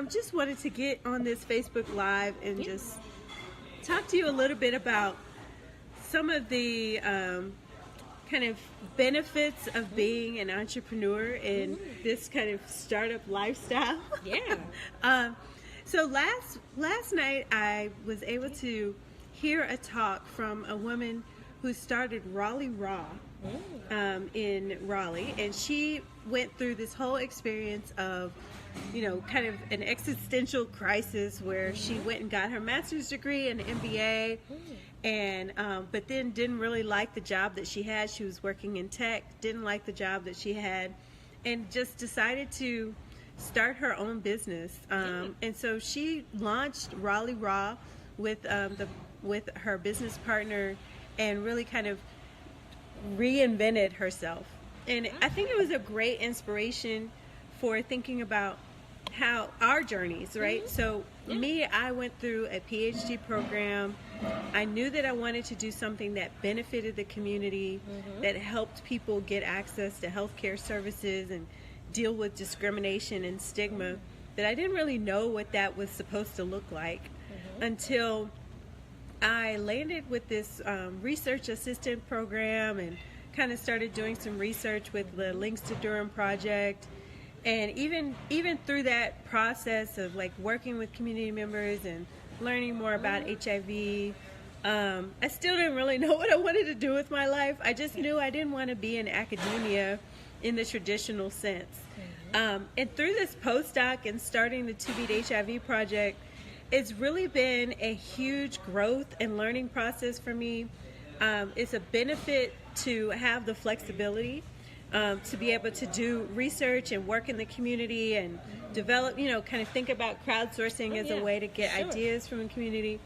Just wanted to get on this Facebook Live and just talk to you a little bit about some of the kind of benefits of being an entrepreneur in this kind of startup lifestyle. Yeah. So last night I was able to hear a talk from a woman who started Raleigh Raw in Raleigh, and she went through this whole experience of, kind of an existential crisis where she went and got her master's degree and MBA, and but then didn't really like the job that she had. She was working in tech, didn't like the job that she had, and just decided to start her own business. And so she launched Raleigh Raw with her business partner, and really kind of reinvented herself. And I think it was a great inspiration for thinking about how our journeys, right? So me, I went through a PhD program. I knew that I wanted to do something that benefited the community, that helped people get access to healthcare services and deal with discrimination and stigma, that I didn't really know what that was supposed to look like until I landed with this research assistant program and kind of started doing some research with the Links to Durham project. And even through that process of like working with community members and learning more about HIV, I still didn't really know what I wanted to do with my life. I just knew I didn't want to be in academia in the traditional sense. And through this postdoc and starting the To Beat HIV project, it's really been a huge growth and learning process for me. It's a benefit to have the flexibility to be able to do research and work in the community and develop, kind of think about crowdsourcing as a way to get ideas from the community.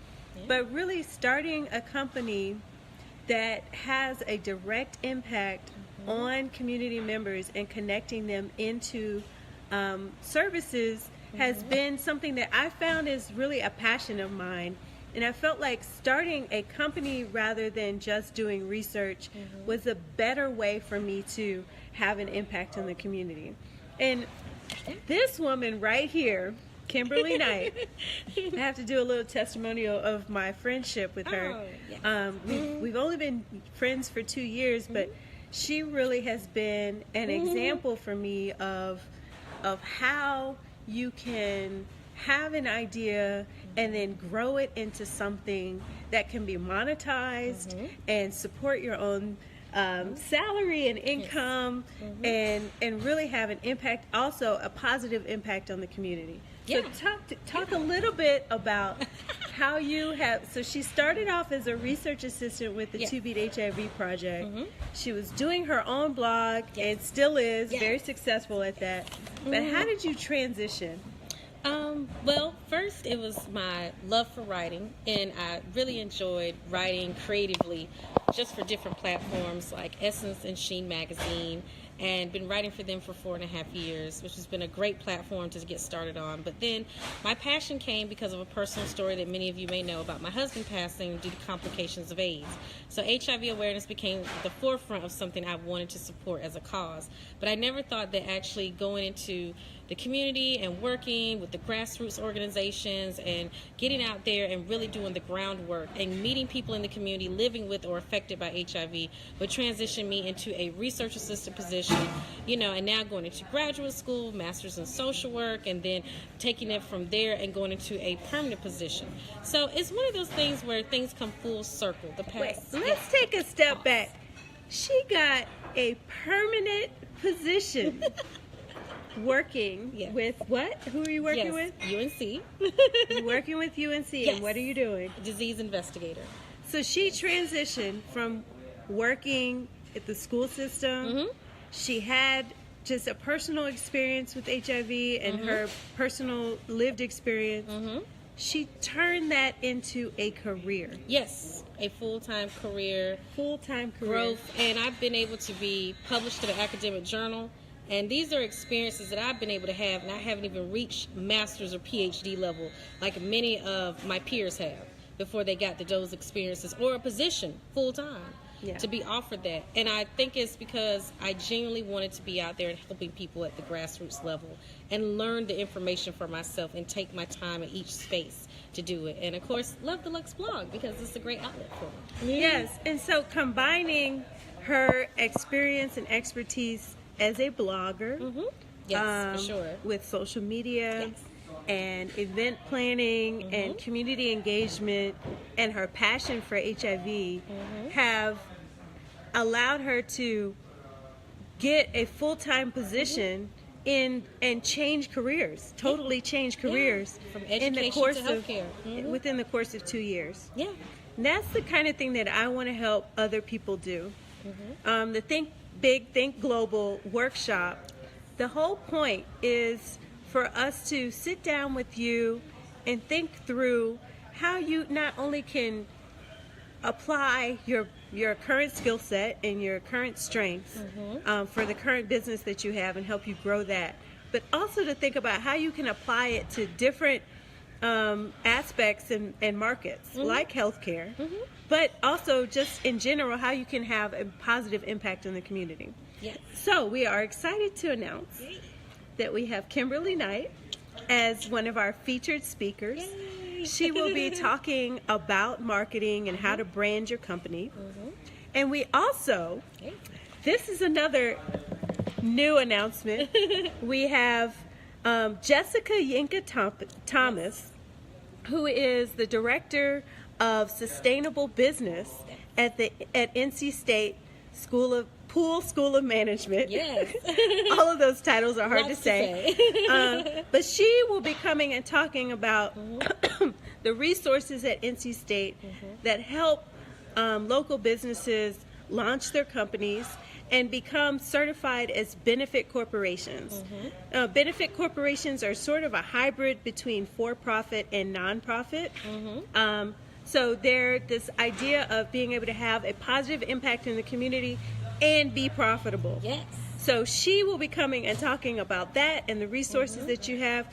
But really starting a company that has a direct impact on community members and connecting them into services has been something that I found is really a passion of mine. And I felt like starting a company rather than just doing research was a better way for me to have an impact on the community. And this woman right here, Kimberly Knight, I have to do a little testimonial of my friendship with her. We've only been friends for 2 years, but she really has been an example for me of how you can have an idea and then grow it into something that can be monetized and support your own salary and income, and really have an impact, also a positive impact on the community. So talk a little bit about how you have, so she started off as a research assistant with the To Beat HIV project. She was doing her own blog and still is very successful at that. But how did you transition? Well, first it was my love for writing, and I really enjoyed writing creatively just for different platforms like Essence and Sheen magazine, and been writing for them for 4.5 years, which has been a great platform to get started on. But then my passion came because of a personal story that many of you may know about my husband passing due to complications of AIDS. So HIV awareness became the forefront of something I wanted to support as a cause. But I never thought that actually going into the community and working with the grassroots organizations and getting out there and really doing the groundwork and meeting people in the community living with or affected by HIV would transition me into a research assistant position, and now going into graduate school, master's in social work, and then taking it from there and going into a permanent position. So it's one of those things where things come full circle. Let's take a step back. She got a permanent position. Working with what? Who are you working with? UNC. You're working with UNC, and what are you doing? Disease investigator. So she transitioned from working at the school system. She had just a personal experience with HIV and her personal lived experience. She turned that into a career. Yes, a full-time career. Full-time career. Growth, and I've been able to be published in an academic journal. And these are experiences that I've been able to have, and I haven't even reached master's or PhD level like many of my peers have before they got to those experiences or a position full-time. to be offered that. And I think it's because I genuinely wanted to be out there and helping people at the grassroots level and learn the information for myself and take my time at each space to do it. And of course, love the Lux blog because it's a great outlet for me. Yes, and so combining her experience and expertise as a blogger, Yes, for sure. with social media and event planning and community engagement, and her passion for HIV have allowed her to get a full-time position in and change careers, totally change careers From in the education course to of healthcare. within the course of 2 years. Yeah. And that's the kind of thing that I want to help other people do. The Think Big, Think Global workshop, the whole point is for us to sit down with you and think through how you not only can apply your current skill set and your current strengths for the current business that you have and help you grow that, but also to think about how you can apply it to different aspects and markets like healthcare, but also just in general how you can have a positive impact on the community. Yes. So we are excited to announce that we have Kimberly Knight as one of our featured speakers. Yay. She will be talking about marketing and how to brand your company. And we also, this is another new announcement. We have Jessica Yinka Thomas, who is the Director of Sustainable Business at NC State Pool School of Management. Yes. All of those titles are hard Lots to say. But she will be coming and talking about the resources at NC State that help local businesses launch their companies and become certified as benefit corporations. Benefit corporations are sort of a hybrid between for-profit and non-profit. So they're this idea of being able to have a positive impact in the community and be profitable. Yes. So she will be coming and talking about that and the resources that you have.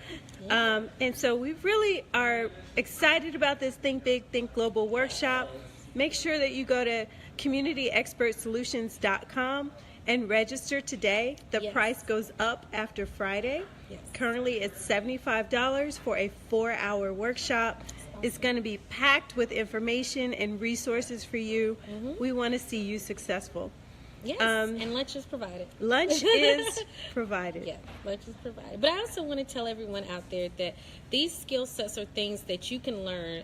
And so we really are excited about this Think Big, Think Global workshop. Make sure that you go to communityexpertsolutions.com and register today. The price goes up after Friday. Currently it's $75 for a 4-hour workshop. It's going to be packed with information and resources for you. We want to see you successful. Yes, and lunch is provided. Lunch is provided. Yeah, lunch is provided. But I also want to tell everyone out there that these skill sets are things that you can learn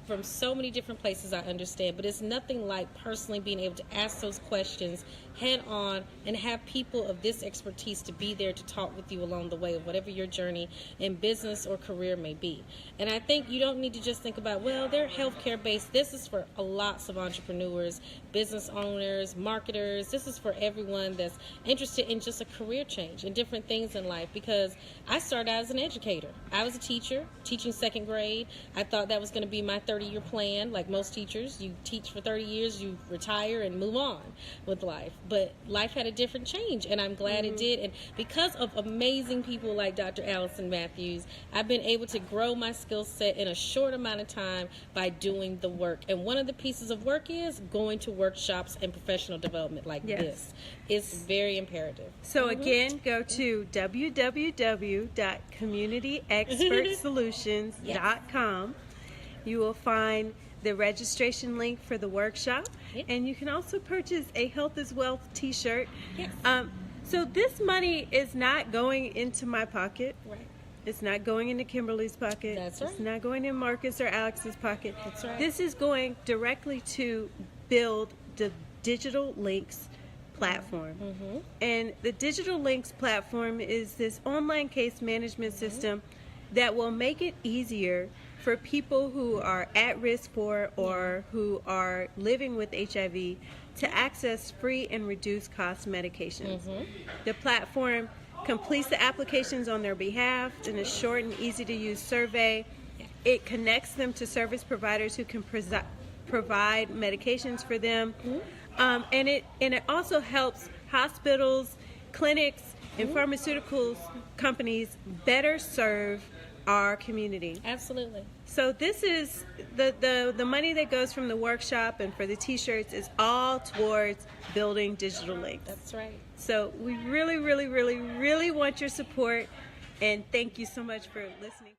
from so many different places, I understand, but it's nothing like personally being able to ask those questions head on and have people of this expertise to be there to talk with you along the way of whatever your journey in business or career may be. And I think you don't need to just think about, well, they're healthcare based. This is for lots of entrepreneurs, business owners, marketers. This is for everyone that's interested in just a career change and different things in life, because I started out as an educator. I was a teacher, teaching 2nd grade. I thought that was going to be my 30-year plan. Like most teachers, you teach for 30 years, you retire and move on with life. But life had a different change, and I'm glad it did. And because of amazing people like Dr. Allison Matthews, I've been able to grow my skill set in a short amount of time by doing the work. And one of the pieces of work is going to workshops and professional development like this. It's very imperative. So again, go to www.communityexpertsolutions.com. You will find the registration link for the workshop, and you can also purchase a Health is Wealth t-shirt. So this money is not going into my pocket. It's not going into Kimberly's pocket. That's right. It's not going in Marcus or Alex's pocket. That's right. This is going directly to build the Digital Links platform. And the Digital Links platform is this online case management system that will make it easier for people who are at risk for or who are living with HIV to access free and reduced cost medications. The platform completes the applications on their behalf in a short and easy to use survey. It connects them to service providers who can provide medications for them. And it also helps hospitals, clinics, and pharmaceuticals companies better serve our community. Absolutely. So this is the money that goes from the workshop and for the t-shirts is all towards building digital links. That's right. So we really, really, really, really want your support, and thank you so much for listening.